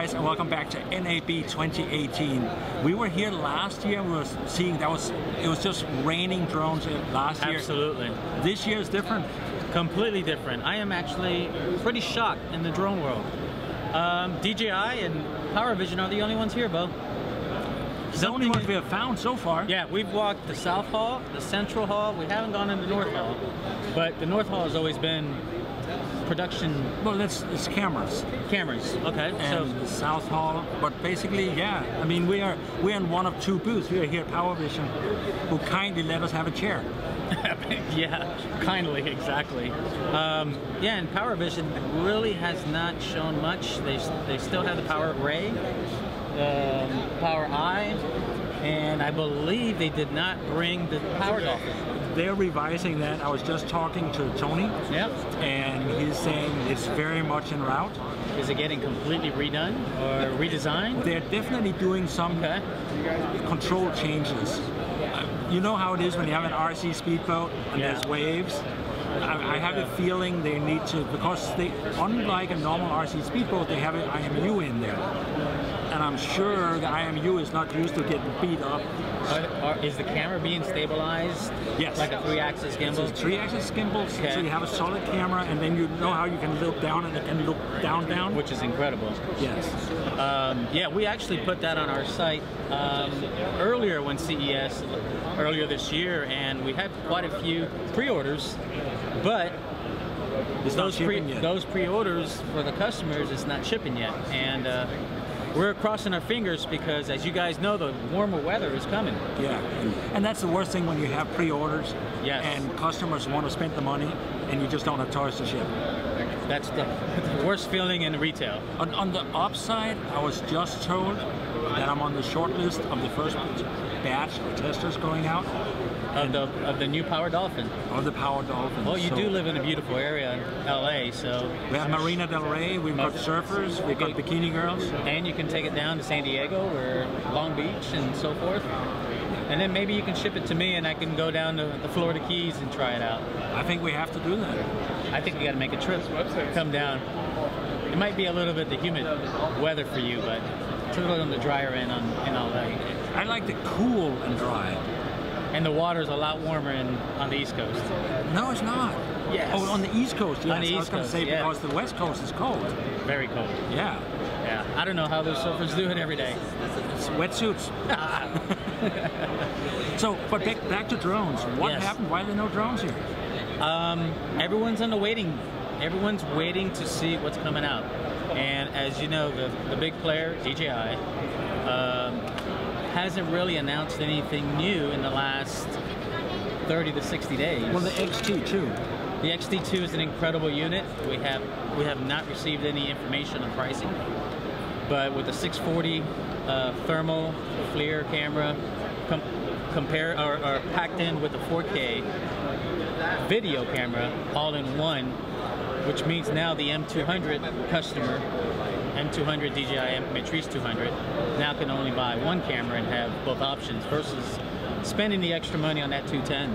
guys, and welcome back to NAB 2018. We were here last year. We were seeing it was just raining drones last year. Absolutely. This year is different. Completely different. I am actually pretty shocked in the drone world. DJI and PowerVision are the only ones here, Bo. The only ones we have found so far. Yeah, we've walked the South Hall, the Central Hall. We haven't gone into the North Hall, but the North Hall has always been production. Well, it's cameras. Cameras. Okay. And so the South Hall, but basically, yeah. I mean, we're in one of two booths. We are here at PowerVision, who kindly let us have a chair. Yeah, kindly, exactly. Yeah, and PowerVision really has not shown much. They still have the PowerEye, PowerEye, and I believe they did not bring the PowerDolphin. They're revising that. I was just talking to Tony. Yep. And he's saying it's very much en route. Is it getting completely redone or redesigned? They're definitely doing some control changes. You know how it is when you have an RC speedboat and there's waves? I have a feeling they need to, because they, unlike a normal RC speedboat, they have an IMU in there. And I'm sure the IMU is not used to getting beat up. Is the camera being stabilized? Yes. Like a 3-axis gimbal? It's a 3-axis gimbal, so you have a solid camera, and then you know how you can look down and it can look down. Which is incredible. Yes. Yeah, we actually put that on our site earlier when CES, earlier this year, and we had quite a few pre-orders, but those pre-orders for the customers is not shipping yet. And we're crossing our fingers because, as you guys know, the warmer weather is coming. Yeah, and that's the worst thing when you have pre-orders and customers want to spend the money and you just don't have toys to ship. That's the worst feeling in retail. On the upside, I was just told that I'm on the short list of the first batch of testers going out. Of the new PowerDolphin. Of the PowerDolphin. Well, you do live in a beautiful area in LA, so... We have Marina Del Rey, we've got surfers, we've got bikini girls. And you can take it down to San Diego or Long Beach and so forth. And then maybe you can ship it to me and I can go down to the Florida Keys and try it out. I think we have to do that. I think we got to make a trip, come down. It might be a little bit the humid weather for you, but it's a little on the drier end in LA. I like the cool and dry. And the water's a lot warmer on the East Coast. No, it's not. Yes. Oh, on the East Coast, yes. On the East I was going to say because the West Coast is cold. Very cold. Yeah. Yeah. I don't know how those surfers do it every day. It's wetsuits. So, but back to drones. What happened? Why are there no drones here? Everyone's everyone's waiting to see what's coming out. And as you know, the big player, DJI, hasn't really announced anything new in the last 30 to 60 days. Well, the XT2. The XT2 is an incredible unit. We have not received any information on pricing, but with the 640 thermal FLIR camera packed in with the 4K video camera all in one, which means now the M200 customer, M200 DJI Matrice 200, now can only buy one camera and have both options versus spending the extra money on that 210.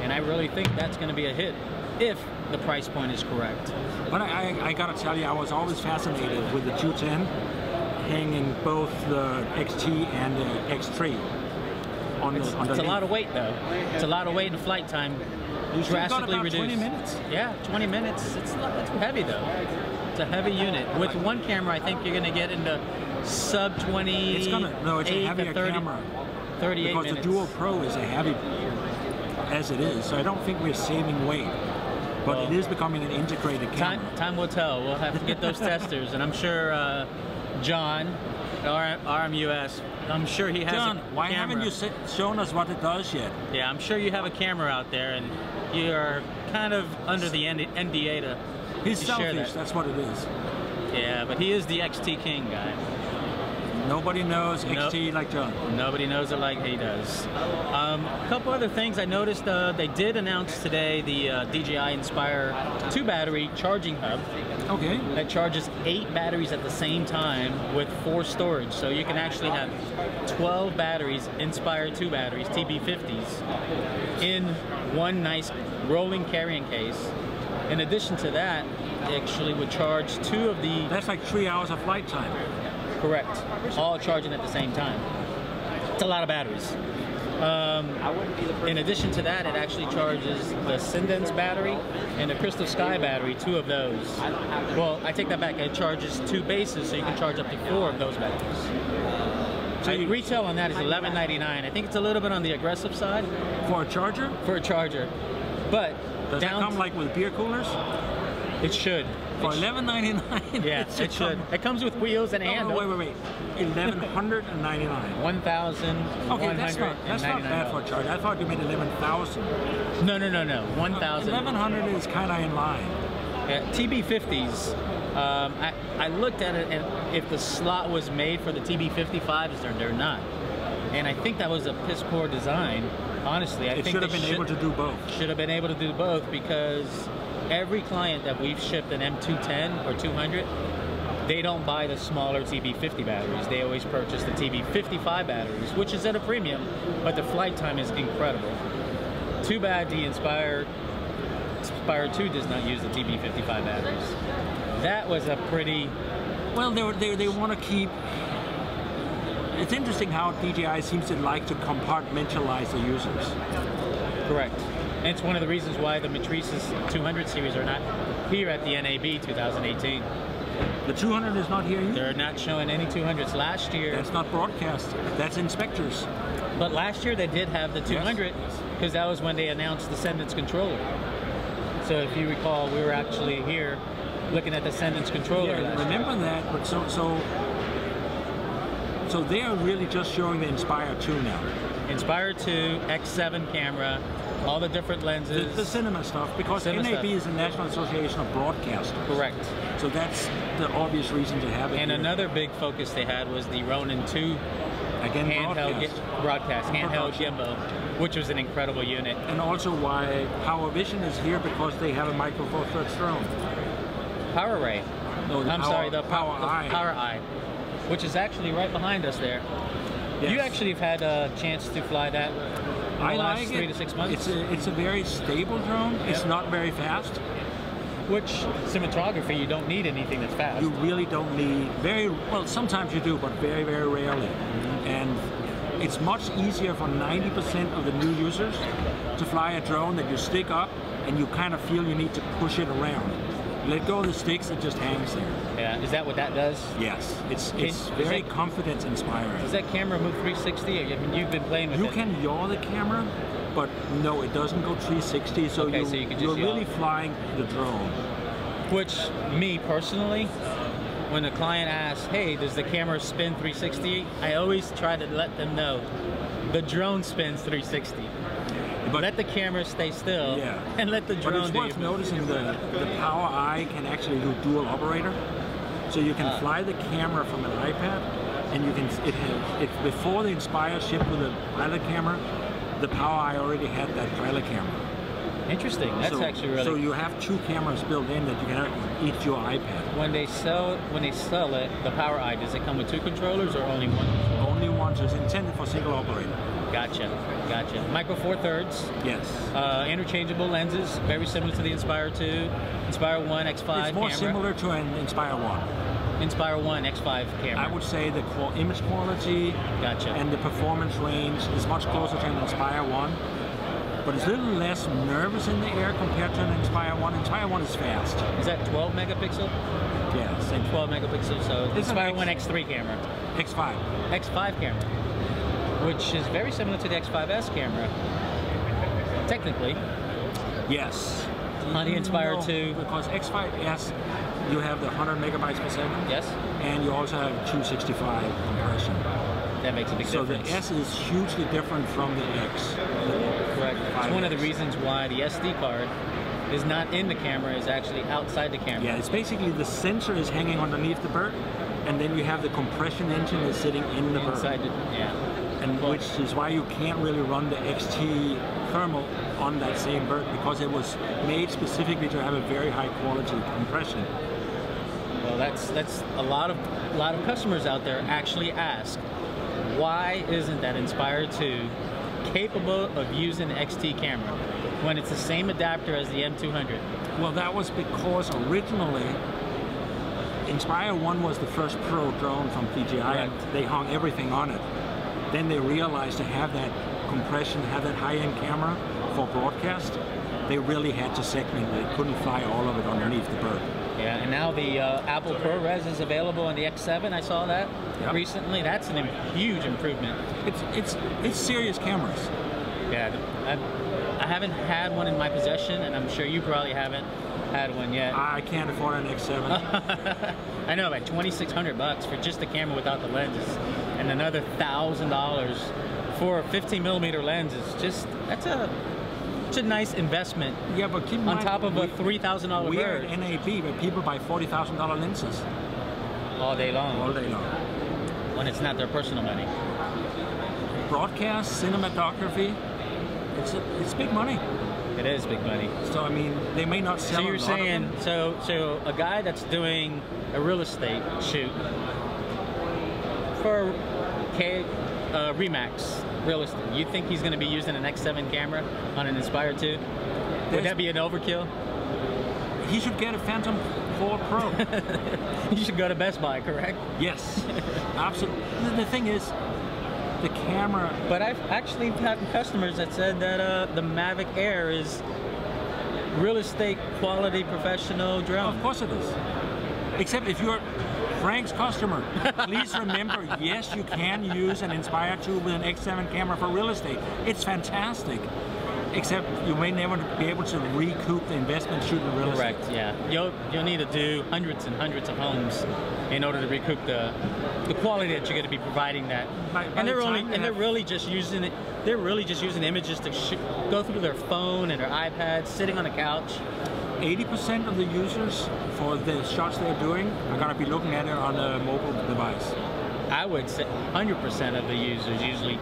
And I really think that's going to be a hit if the price point is correct. But I got to tell you, I was always fascinated with the 210 hanging both the XT and the X3. It's a lot of weight though. It's a lot of weight and flight time. Drastically reduced. 20 minutes. Yeah, 20 minutes. It's heavy though. It's a heavy unit. With one camera, I think you're going to get into sub 20. It's a heavier camera. 38 because minutes. The Duo Pro is a heavy as it is, so I don't think we're saving weight. But it is becoming an integrated camera. Time will tell. We'll have to get those testers, and I'm sure John at RMUS, I'm sure he has John, a why camera. haven't you shown us what it does yet? Yeah, I'm sure you have a camera out there, and you are kind of under the NDA to He's share selfish, that. that's what it is. Yeah, but he is the XT king guy. Nobody knows XT like John. Nobody knows it like he does. A couple other things I noticed, they did announce today the DJI Inspire 2-battery charging hub. Okay. That charges 8 batteries at the same time with 4 storage. So you can actually have 12 batteries, Inspire 2 batteries, TB50s, in one nice rolling carrying case. In addition to that, they actually would charge 2 of the... That's like 3 hours of flight time. Correct. All charging at the same time. It's a lot of batteries. In addition to that, it actually charges the Sindens battery and the Crystal Sky battery, 2 of those. Well, I take that back. It charges 2 bases, so you can charge up to 4 of those batteries. So retail on that is $11.99. I think it's a little bit on the aggressive side. For a charger? For a charger. But does it come like with beer coolers? It should. For $11.99? Yeah, it should. It comes with wheels and a handle. Wait. $1,199. 1,000. Okay, that's not bad for a charger. I thought you meant 11,000. No. 1,000. 1,100 is kind of in line. Yeah, TB50s. I looked at it, and if the slot was made for the TB55s, they're not. And I think that was a piss poor design. Honestly, I think should have been able to do both. Should have been able to do both, because every client that we've shipped an M210 or 200, they don't buy the smaller TB50 batteries. They always purchase the TB55 batteries, which is at a premium, but the flight time is incredible. Too bad the Inspire 2 does not use the TB55 batteries. That was a pretty... Well, they want to keep... It's interesting how DJI seems to like to compartmentalize the users. Correct. And it's one of the reasons why the Matrice's 200 series are not here at the NAB 2018. The 200 is not here either? They're not showing any 200s. Last year... That's not broadcast. That's inspectors. But last year they did have the 200, because that was when they announced the Sendence controller. So if you recall, we were actually here looking at the Sendence controller. Yeah, remember that, but so they are really just showing the Inspire 2 now. Inspire 2, X7 camera, all the different lenses. The cinema stuff, because NAB is the National Association of Broadcasters. Correct. So that's the obvious reason to have it. And here. Another big focus they had was the Ronin 2 again, handheld gimbal, which was an incredible unit. And also why PowerVision is here, because they have a Micro Four Thirds drone. PowerEye. No, the PowerEye. PowerEye, which is actually right behind us there. Yes. You actually have had a chance to fly that in the last 3 to 6 months? It's a very stable drone. Yep. It's not very fast. Which, cinematography, you don't need anything that's fast. You really don't need, well, sometimes you do, but very, very rarely. And it's much easier for 90% of the new users to fly a drone that you stick up and you kind of feel you need to push it around. Let go of the sticks, it just hangs there. Yeah, is that what that does? Yes, it's very confidence inspiring. Does that camera move 360? I mean, you've been playing with it. You can yaw the camera, but no, it doesn't go 360, so, okay, so you're really flying the drone. Which, me personally, when a client asks, hey, does the camera spin 360? I always try to let them know the drone spins 360. But let the camera stay still, and let the drone do. But it's worth noticing the PowerEye can actually do dual operator, so you can fly the camera from an iPad, and you can before the Inspire shipped with a pilot camera, the PowerEye already had that pilot camera. Interesting. That's actually really. So you have 2 cameras built in that you can each your iPad. When they sell it, the PowerEye, does it come with 2 controllers or only 1? Only one. So it's intended for single operator. Gotcha. Micro Four Thirds. Yes. Interchangeable lenses, very similar to the Inspire 2, Inspire 1, X5 It's more camera. similar to an Inspire 1. Inspire 1, X5 camera. I would say the image quality and the performance range is much closer to an Inspire 1. But it's a little less nervous in the air compared to an Inspire 1. Inspire 1 is fast. Is that 12 megapixel? Yes. And 12 megapixel, so it's Inspire 1 X3 camera. X5. X5 camera, which is very similar to the X5S camera, technically. Yes. On the Inspire 2. Because X5S, you have the 100 megabytes per second. Yes. And you also have 265 compression. That makes a big difference. So the S is hugely different from the X. Correct. It's one of the reasons why the SD card is not in the camera, is actually outside the camera. Yeah, it's basically the sensor is hanging underneath the bird, and then you have the compression engine is sitting in the bird. And which is why you can't really run the XT thermal on that same bird, because it was made specifically to have a very high quality compression. Well, that's a lot of customers out there actually ask, why isn't that Inspire 2 capable of using the XT camera when it's the same adapter as the M200? Well, that was because originally Inspire 1 was the first pro drone from DJI, and they hung everything on it. Then they realized to have that compression, have that high-end camera for broadcast, they really had to segment it. They couldn't fly all of it underneath the bird. Yeah, and now the Apple ProRes is available on the X7. I saw that recently. That's a huge improvement. It's serious cameras. Yeah, I haven't had one in my possession, and I'm sure you probably haven't had one yet. I can't afford an X7. I know, like $2,600 for just the camera without the lenses, and another $1,000 for a 15mm lens is just, that's a nice investment. Yeah, but keep in on mind, top of a $3,000 bird. We are at NAB, but people buy $40,000 lenses. All day long. All day long. When it's not their personal money. Broadcast, cinematography, it's big money. It is big money. So I mean, they may not sell. So you're saying, so a guy that's doing a real estate shoot for Remax real estate, you think he's going to be using an X7 camera on an Inspire 2? Would that be an overkill? He should get a Phantom 4 Pro. You should go to Best Buy, correct? Yes, absolutely. The thing is, the camera. But I've actually had customers that said that the Mavic Air is real estate quality professional drone. Of course it is. Except if you're Frank's customer, please remember, yes, you can use an Inspire 2 with an X7 camera for real estate. It's fantastic. Except you may never be able to recoup the investment shooting real estate. Correct, yeah. You'll need to do hundreds and hundreds of homes in order to recoup the quality that you're going to be providing that. They're really just using it. They're really just using images to go through their phone and their iPad, sitting on a couch. 80% of the users for the shots they're doing are going to be looking at it on a mobile device. I would say 100% of the users usually,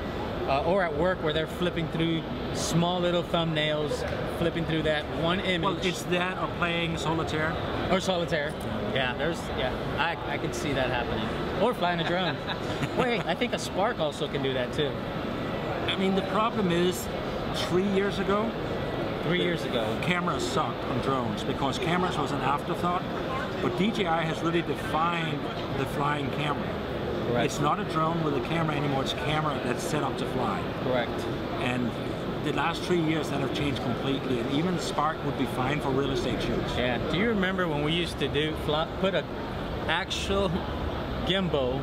or at work where they're flipping through small little thumbnails, flipping through that one image. Well, it's that or playing solitaire. Or solitaire. Yeah, I could see that happening. Or flying a drone. Wait, I think a Spark also can do that too. I mean, the problem is, 3 years ago, cameras sucked on drones because cameras was an afterthought, but DJI has really defined the flying camera. Correct. It's not a drone with a camera anymore, it's a camera that's set up to fly. Correct. And the last 3 years that have changed completely, and even the Spark would be fine for real estate shoots. Yeah, do you remember when we used to put an actual gimbal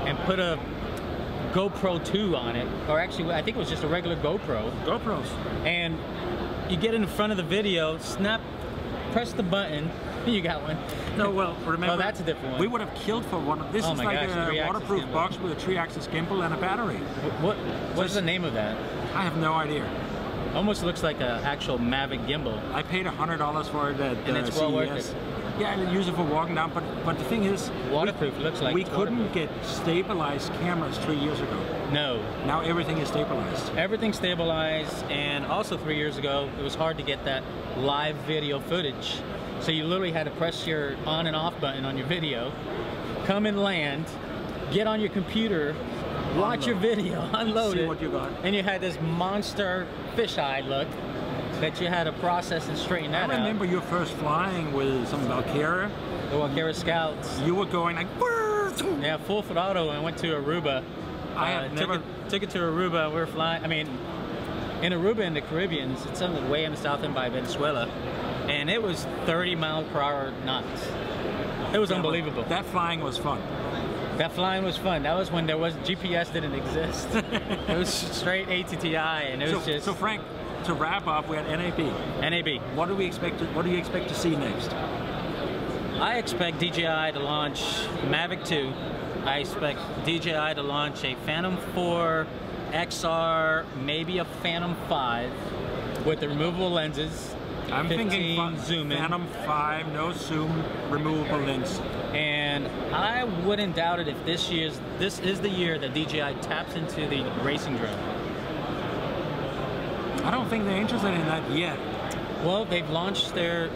and put a GoPro 2 on it, or actually I think it was just a regular GoPro. GoPros. And you get in front of the video, press the button, you got one. No, well, remember, oh, that's a different one. We would have killed for one. This is like a waterproof box with a 3-axis gimbal and a battery. What's the name of that? I have no idea. Almost looks like an actual Mavic gimbal. I paid $100 for it at and it's CES. well worth it. Yeah, and use it for walking down, but the thing is, waterproof. Looks like we couldn't get stabilized cameras 3 years ago. No. Now everything is stabilized. Everything's stabilized, and also 3 years ago, it was hard to get that live video footage. So you literally had to press your on and off button on your video, come and land, get on your computer, watch your video, unload it, what you got. And you had this monster fisheye look that you had to process and straighten that out. I remember your first flying with some Valkyria. The Valkyria Scouts. You were going like, yeah, full throttle, and went to Aruba. I have never took it to Aruba. We were flying. I mean, in Aruba in the Caribbean, it's on the way in the south end by Venezuela, and it was 30-mile-per-hour knots. It was unbelievable. That flying was fun. That flying was fun. That was when GPS didn't exist. It was straight ATTI, and it was just. So Frank, to wrap up, we're at NAB. NAB. What do you expect to see next? I expect DJI to launch Mavic 2. I expect DJI to launch a Phantom 4 XR, maybe a Phantom 5 with the removable lenses. I'm thinking zoom in. Phantom 5, no zoom, removable lens. And I wouldn't doubt it if this is the year that DJI taps into the racing drone. I don't think they're interested in that yet. Well, they've launched their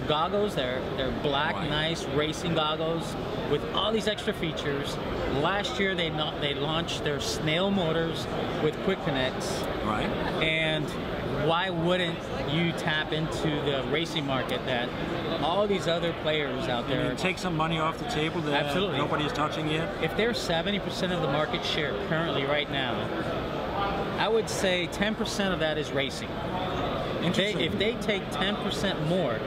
goggles, their black, nice racing goggles with all these extra features. Last year they launched their snail motors with quick connects. Right. And why wouldn't you tap into the racing market that all these other players out there... Take some money off the table that Absolutely. nobody's touching yet? If they're 70% of the market share currently right now, I would say 10% of that is racing. If they take 10% more,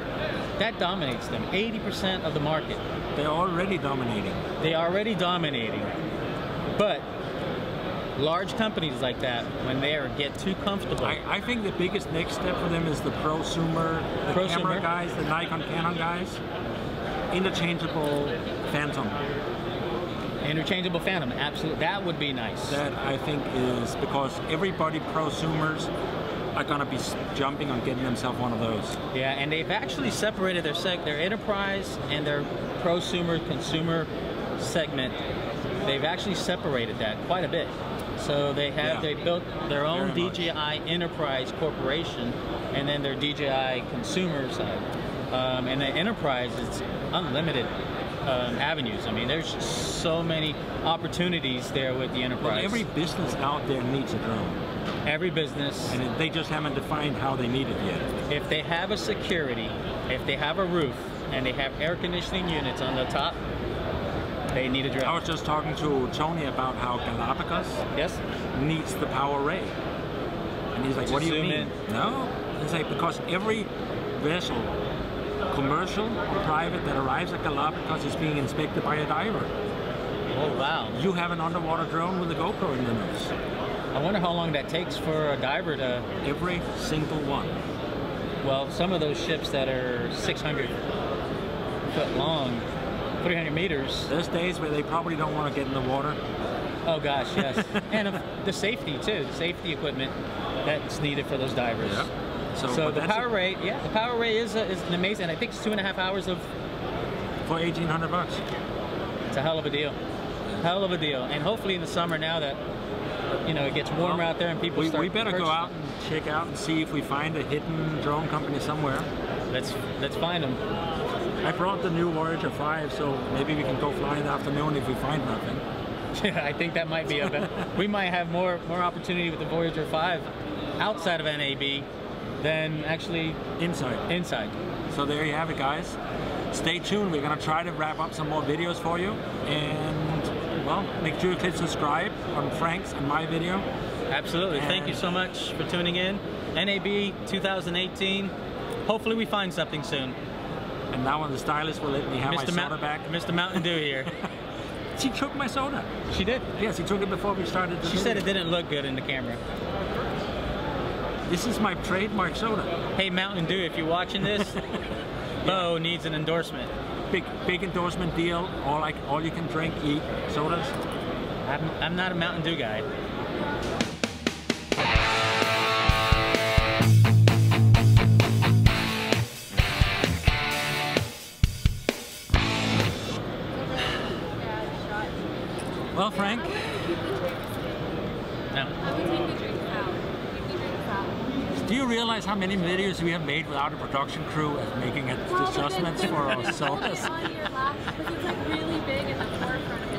that dominates them. 80% of the market. They're already dominating. They are already dominating. But large companies like that, when they get too comfortable... I think the biggest next step for them is the prosumer, the camera guys, the Nikon, Canon guys. Interchangeable Phantom. Interchangeable Phantom, absolutely. That would be nice. That I think is because everybody prosumers are going to be jumping on getting themselves one of those. Yeah, and they've actually separated their enterprise and their prosumer consumer segment. They've actually separated that quite a bit. So they built their own DJI Enterprise Corporation, and then their DJI consumer side. And the enterprise is unlimited avenues. I mean, there's so many opportunities there with the enterprise. Well, every business out there needs a drone. Every business. And they just haven't defined how they need it yet. If they have a security, if they have a roof, and they have air conditioning units on the top, they need a drone. I was just talking to Tony about how Galapagos needs the PowerEye. And he's like, what do you mean? No. He's like, because every vessel, commercial or private, that arrives at Galapagos is being inspected by a diver. Oh, wow. You have an underwater drone with a GoPro in the nose. I wonder how long that takes for a diver to... Every single one. Well, some of those ships that are 600 foot long, 300 meters. There's days where they probably don't want to get in the water. Oh gosh, yes. And the safety too, the safety equipment that's needed for those divers. Yeah. So the PowerEye, the PowerEye is an amazing. I think it's 2.5 hours of... For $1,800. It's a hell of a deal. Hell of a deal. And hopefully in the summer now that, you know, it gets warmer out there and people start... We better go out and check out and see if we find a hidden drone company somewhere. Let's find them. I brought the new Voyager 5, so maybe we can go fly in the afternoon if we find nothing. Yeah, I think that might be we might have more opportunity with the Voyager 5 outside of NAB than actually inside. So there you have it, guys. Stay tuned. We're going to try to wrap up some more videos for you. And, well, make sure you click subscribe on Frank's and my video. Absolutely. And thank you so much for tuning in. NAB 2018. Hopefully we find something soon. And now when the stylist will let me have my soda back. Mr. Mountain Dew here. She took my soda. She did? Yes, she took it before we started the video. She said it didn't look good in the camera. This is my trademark soda. Hey, Mountain Dew, if you're watching this, Bo needs an endorsement. Big endorsement deal. All you can drink, eat sodas. I'm not a Mountain Dew guy. Well, Frank. No. Do you realize how many videos we have made without a production crew making adjustments for our sodas? On your lap, because it's like really big in the forefront.